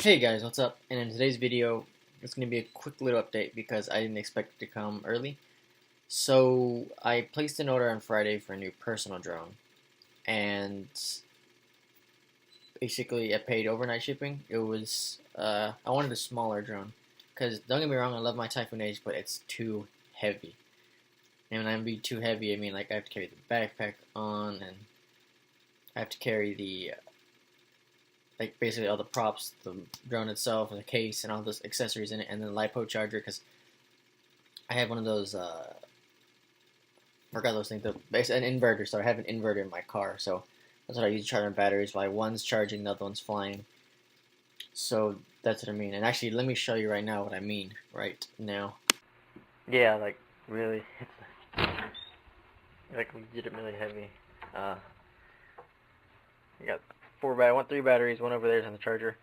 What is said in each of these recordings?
Hey guys, what's up? And in today's video, it's going to be a quick little update because I didn't expect it to come early. So I placed an order on Friday for a new personal drone, and basically I paid overnight shipping. It was I wanted a smaller drone because don't get me wrong, I love my Typhoon H, but it's too heavy. And when I mean too heavy, I mean like I have to carry the backpack on, and I have to carry the like basically all the props, the drone itself, and the case, and all those accessories in it, and then the LiPo charger because I have one of those. Forgot those things. It's an inverter, so I have an inverter in my car, so that's what I use to charge my batteries. While one's charging, the other one's flying. So that's what I mean. And actually, let me show you right now what I mean right now. Yeah, like really, it's like legitimately heavy. You got three batteries. One over there is on the charger.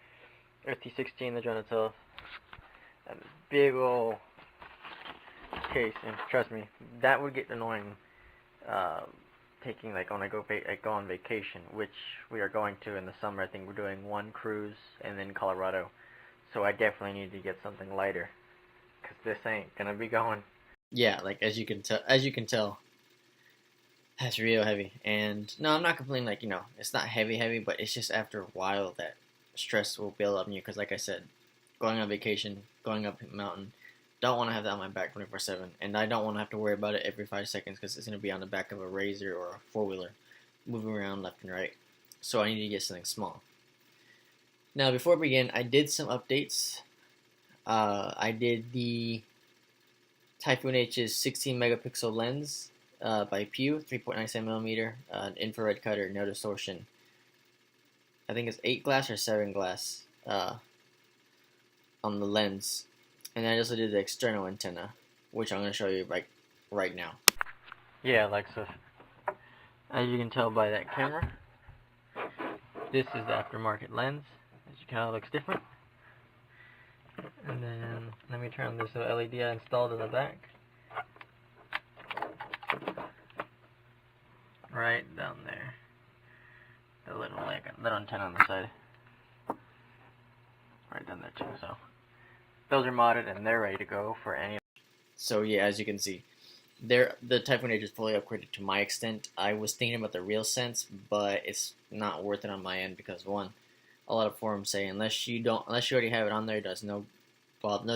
FT16, the drone itself, and this big old case. And trust me, that would get annoying. Taking like when I go on vacation, which we are going to in the summer. I think we're doing one cruise and then Colorado. So I definitely need to get something lighter, cause this ain't gonna be going. Yeah, like as you can tell, that's real heavy. And no, I'm not complaining. Like it's not heavy, but it's just after a while that stress will build up on you. Cause like I said, going on vacation, going up a mountain, don't want to have that on my back 24/7, and I don't want to have to worry about it every 5 seconds because it's gonna be on the back of a Razor or a four-wheeler, moving around left and right. So I need to get something small. Now, before we begin, I did some updates. I did the Typhoon H's 16 megapixel lens by Pew, 3.97 millimeter, infrared cutter, no distortion. I think it's 8 glass or 7 glass on the lens. And I also did the external antenna, which I'm going to show you right now. Yeah, Alexa. As you can tell by that camera, this is the aftermarket lens. As you can tell, it looks different. And then, let me turn on this LED I installed in the back. Right down there. The little antenna on the side. Right down there too, so. Those are modded and they're ready to go for any. So yeah, as you can see, the Typhoon H is fully upgraded to my extent. I was thinking about the RealSense, but it's not worth it on my end because one, a lot of forums say unless you already have it on there, it does no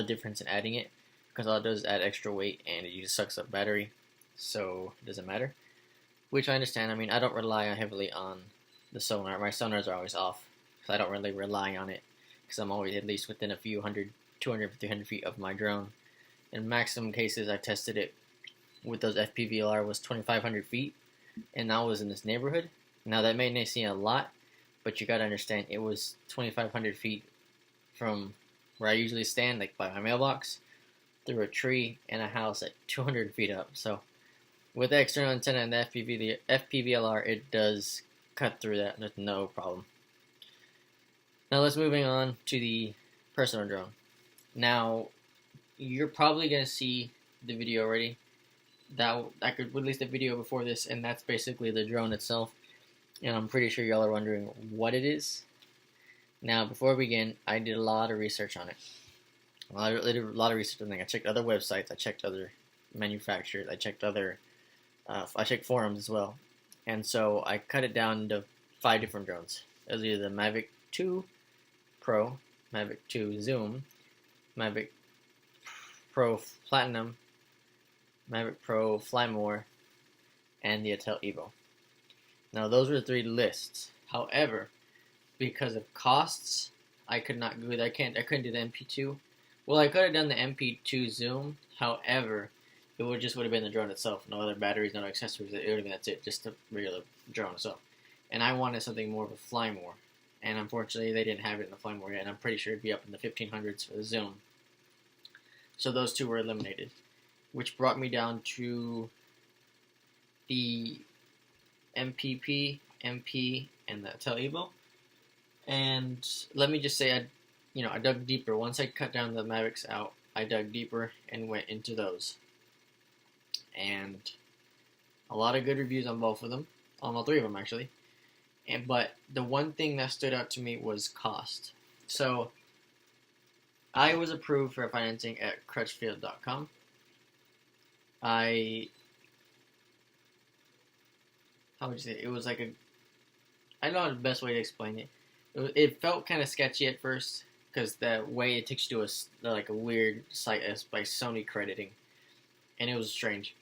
difference in adding it because all it does is add extra weight and it just sucks up battery, so it doesn't matter. Which I understand. I mean, I don't rely heavily on the sonar. My sonars are always off, so I don't really rely on it because I'm always at least within a few 200, 300 feet of my drone. In maximum cases, I tested it with those FPVLR was 2,500 feet, and that was in this neighborhood. Now that may not seem a lot, but you gotta understand it was 2,500 feet from where I usually stand, like by my mailbox, through a tree and a house at 200 feet up. So with the external antenna and the FPVLR, it does cut through that with no problem. Now let's moving on to the personal drone. Now, you're probably going to see the video already. I could release the video before this, and that's basically the drone itself. And I'm pretty sure y'all are wondering what it is. Now, before we begin, I did a lot of research on it. I did a lot of research on it. I checked other websites. I checked other manufacturers. I checked forums as well. And so I cut it down into 5 different drones. It was either the Mavic 2 Pro, Mavic 2 Zoom, Mavic Pro Platinum, Mavic Pro Fly More, and the Atel Evo. Now those were the 3 lists. However, because of costs, I couldn't do the MP2. Well, I could have done the MP2 Zoom. However, it would have been the drone itself. No other batteries, no accessories. It would have been that's it, just the regular drone itself. And I wanted something more of a Fly More. And unfortunately, they didn't have it in the Fly More yet. And I'm pretty sure it'd be up in the 1500s for the Zoom. So those 2 were eliminated, which brought me down to the MPP, MP, and the Atel Evo. And let me just say, I dug deeper. Once I cut down the Mavics out, I dug deeper and went into those. And a lot of good reviews on both of them, on all 3 of them actually. But the one thing that stood out to me was cost. So I was approved for financing at Crutchfield.com. How would you say it? It was like I don't know the best way to explain it. It felt kind of sketchy at first because the way it takes you to like a weird site as by Sony Crediting, and it was strange.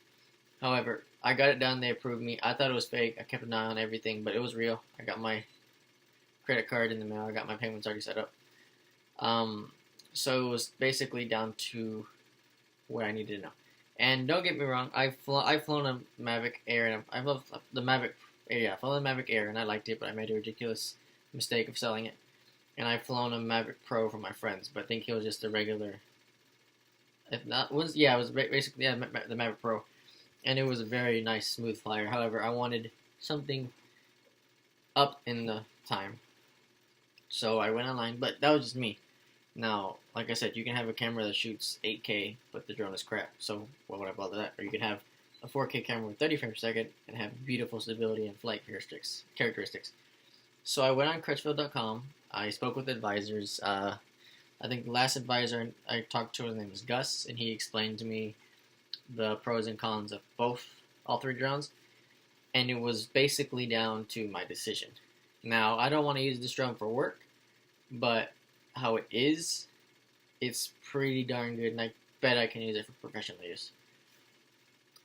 However, I got it done. They approved me. I thought it was fake. I kept an eye on everything, but it was real. I got my credit card in the mail. I got my payments already set up. So it was basically down to what I needed to know. And don't get me wrong, I've flown a Mavic Air, and I love the Mavic Air. Yeah, I flown the Mavic Air, and I liked it, but I made a ridiculous mistake of selling it. And I've flown a Mavic Pro for my friends, but I think it was just a regular. If not, it was basically the Mavic Pro, and it was a very nice, smooth flyer. However, I wanted something up in the time, so I went online. But that was just me. Now, like I said, you can have a camera that shoots 8K, but the drone is crap. So why would I bother that? Or you can have a 4K camera with 30 frames per second and have beautiful stability and flight characteristics. So I went on Crutchfield.com. I spoke with advisors. I think the last advisor I talked to, his name was Gus, and he explained to me the pros and cons of all three drones, and it was basically down to my decision. Now, I don't want to use this drone for work, but how it is, it's pretty darn good, and I bet I can use it for professional use.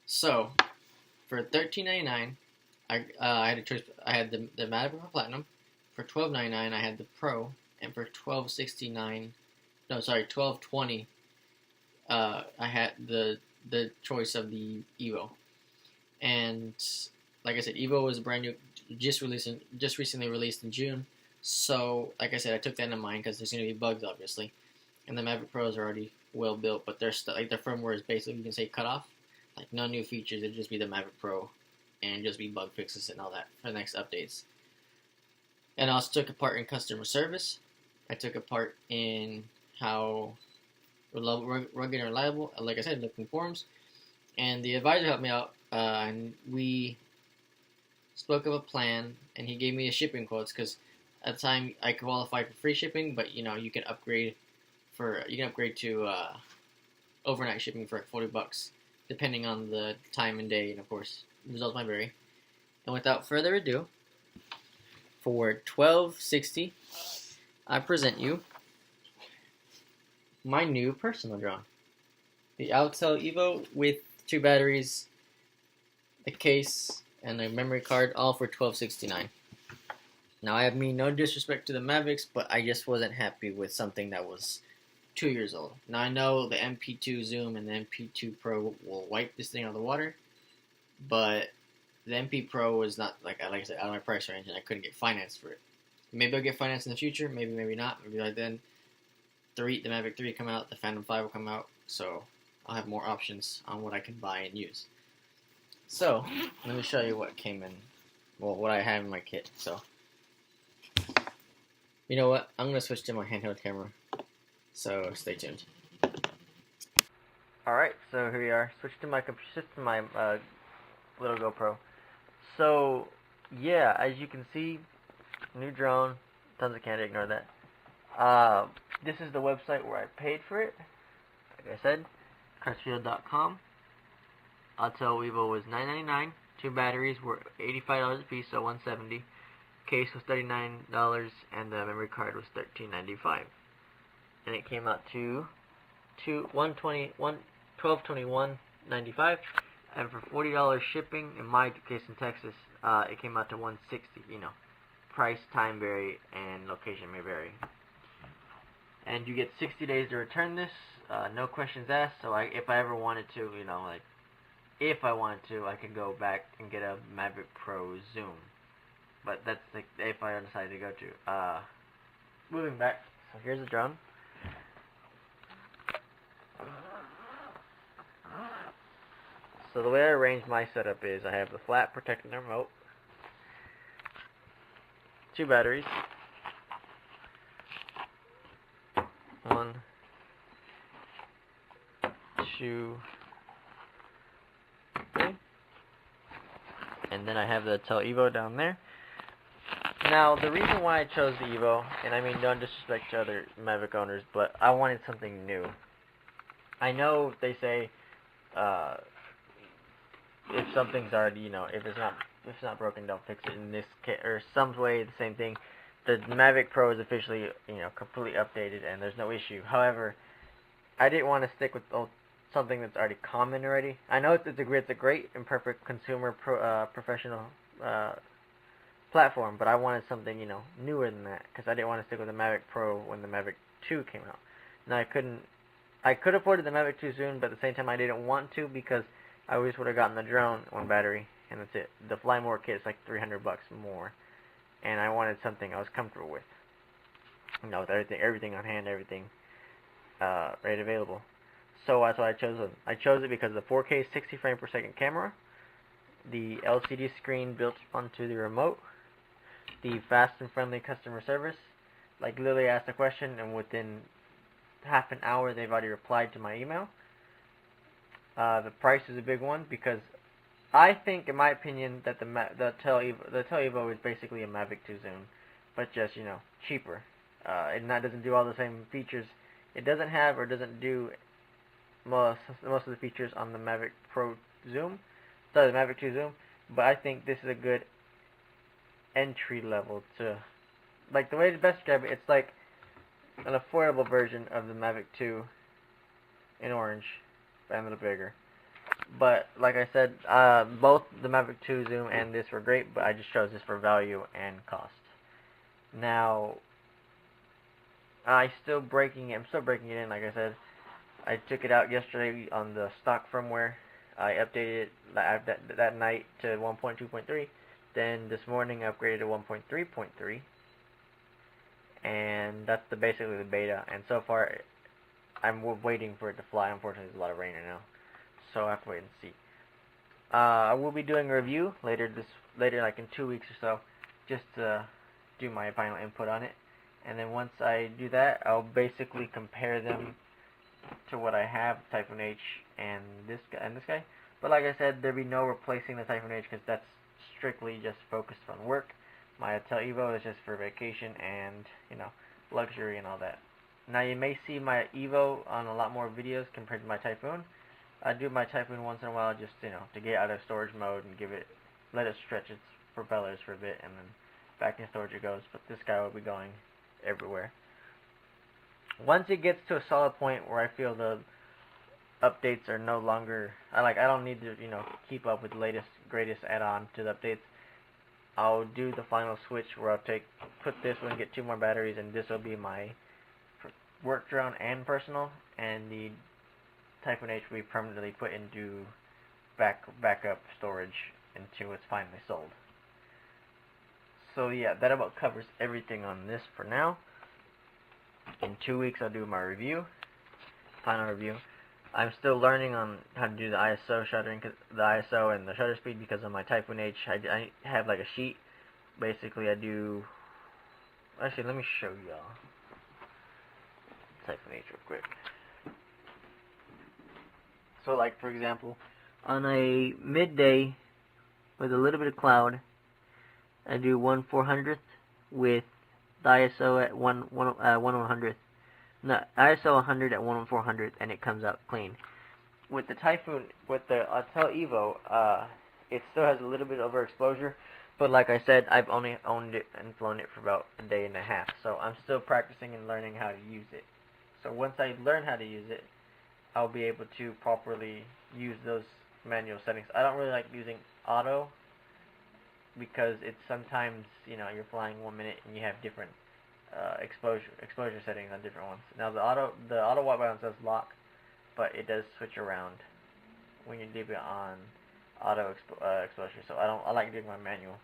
So, for $13.99, I had a choice. I had the Maverick Platinum. For $12.99, I had the Pro, and for $12.20, I had the choice of the Evo. And like I said, Evo was brand new, just recently released in June. So, like I said, I took that into mind because there's going to be bugs, obviously. And the Mavic Pros are already well built, but their firmware is basically, you can say, cut off. Like, no new features. It'd just be the Mavic Pro and just be bug fixes and all that for the next updates. And I also took a part in customer service. I took a part in how rugged and reliable. Like I said, looked in forums. And the advisor helped me out, and we spoke of a plan, and he gave me a shipping quotes because at the time I qualified for free shipping, but you can upgrade to overnight shipping for like $40, depending on the time and day, and of course results might vary. And without further ado, for $12.60, I present you my new personal drone, the Autel Evo with 2 batteries, a case, and a memory card, all for $12.69. Now, I have no disrespect to the Mavics, but I just wasn't happy with something that was 2 years old. Now, I know the MP2 Zoom and the MP2 Pro will wipe this thing out of the water, but the MP Pro was not, like I said, out of my price range, and I couldn't get finance for it. Maybe I'll get finance in the future, maybe not. Maybe like then, the Mavic 3 come out, the Phantom 5 will come out, so I'll have more options on what I can buy and use. So, let me show you what came in, well, what I have in my kit. So, you know what? I'm going to switch to my handheld camera, so stay tuned. Alright, so here we are. Switch to my little GoPro. So, yeah, as you can see, new drone, tons of candy, ignore that. This is the website where I paid for it. Like I said, Crutchfield.com. Autel Evo was $9.99. 2 batteries were $85 a piece, so $170. Case was $39, and the memory card was $13.95. And it came out to $1221.95. And for $40 shipping, in my case in Texas, it came out to $160. Price, time vary, and location may vary. And you get 60 days to return this, no questions asked. So if I ever wanted to, if I wanted to, I could go back and get a Mavic Pro Zoom. But that's if I decided to go to. Moving back, so here's the drone. So the way I arranged my setup is I have the flat protecting the remote, 2 batteries, 1, 2, 3, and then I have the Autel Evo down there. Now, the reason why I chose the Evo, and I mean no disrespect to other Mavic owners, but I wanted something new. I know they say if something's already, if it's not broken, don't fix it. In this case, or some way, the same thing. The Mavic Pro is officially, completely updated, and there's no issue. However, I didn't want to stick with something that's already common already. I know it's a great and perfect consumer professional platform, but I wanted something, newer than that, because I didn't want to stick with the Mavic Pro when the Mavic 2 came out. Now I could afford the Mavic 2 soon, but at the same time I didn't want to, because I always would have gotten the drone, one battery, and that's it. The Fly More kit is like $300 more, and I wanted something I was comfortable with. With everything on hand, everything right available. So that's why I chose it. I chose it because of the 4K 60 frame per second camera, the LCD screen built onto the remote, the fast and friendly customer service. Like, literally asked a question, and within half an hour they've already replied to my email. The price is a big one, because I think, in my opinion, that the Televo is basically a Mavic 2 Zoom, but just, cheaper. It doesn't do all the same features. It doesn't have, or doesn't do most of the features on the Mavic Pro Zoom, the Mavic 2 Zoom, but I think this is a good entry level to, like, the way to best describe it, it's like an affordable version of the Mavic 2 in orange, and a little bigger. But like I said, both the Mavic 2 Zoom and this were great, but I just chose this for value and cost. Now, I'm still breaking it in, like I said. I took it out yesterday on the stock firmware. I updated it that night to 1.2.3. Then this morning I upgraded to 1.3.3. And that's basically the beta. And so far, I'm waiting for it to fly. Unfortunately, there's a lot of rain right now, so I have to wait and see. I will be doing a review later, like in 2 weeks or so, just to do my final input on it. And then once I do that, I'll basically compare them to what I have, Typhoon H and this guy. But like I said, there'll be no replacing the Typhoon H, because that's strictly just focused on work. My Evo is just for vacation and, luxury and all that. Now, you may see my Evo on a lot more videos compared to my Typhoon. I do my Typhoon once in a while, just, to get out of storage mode and let it stretch its propellers for a bit, and then back in storage it goes. But this guy will be going everywhere. Once it gets to a solid point where I feel the updates are no longer, I don't need to, keep up with the latest, greatest add-on to the updates, I'll do the final switch where I'll put this one, get 2 more batteries, and this will be my work drone and personal, and the Typhoon H will be permanently put into backup storage until it's finally sold. So yeah, that about covers everything on this for now. In 2 weeks I'll do my final review. I'm still learning on how to do the ISO shuttering, the ISO and the shutter speed, because on my Typhoon H I have like a sheet. Basically I do, actually let me show y'all Typhoon H real quick. So, like, for example, on a midday with a little bit of cloud, I do 1/400th with the ISO at 1/100th. No, ISO 100 at 1/400th, and it comes out clean. With the Typhoon, with the Televo, it still has a little bit of overexposure, but like I said, I've only owned it and flown it for about a day and a half, so I'm still practicing and learning how to use it. So once I learn how to use it, I'll be able to properly use those manual settings. I don't really like using auto, because it's sometimes, you're flying 1 minute and you have different exposure settings on different ones. Now the auto white balance does lock, but it does switch around when you leave it on auto exposure. So I like doing my manual.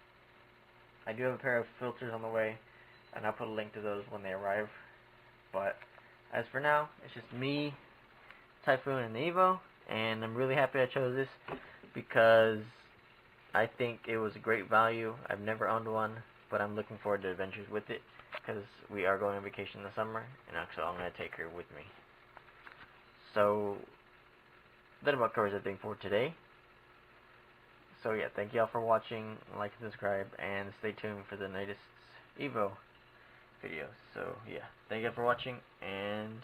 I do have a pair of filters on the way, and I'll put a link to those when they arrive. But as for now, it's just me, Typhoon, and the Evo, and I'm really happy I chose this because I think it was a great value. I've never owned one, but I'm looking forward to adventures with it, because we are going on vacation in the summer, and actually I'm going to take her with me. So that about covers everything for today. So yeah, thank you all for watching, like and subscribe, and stay tuned for the latest Evo videos. So yeah, thank you for watching, and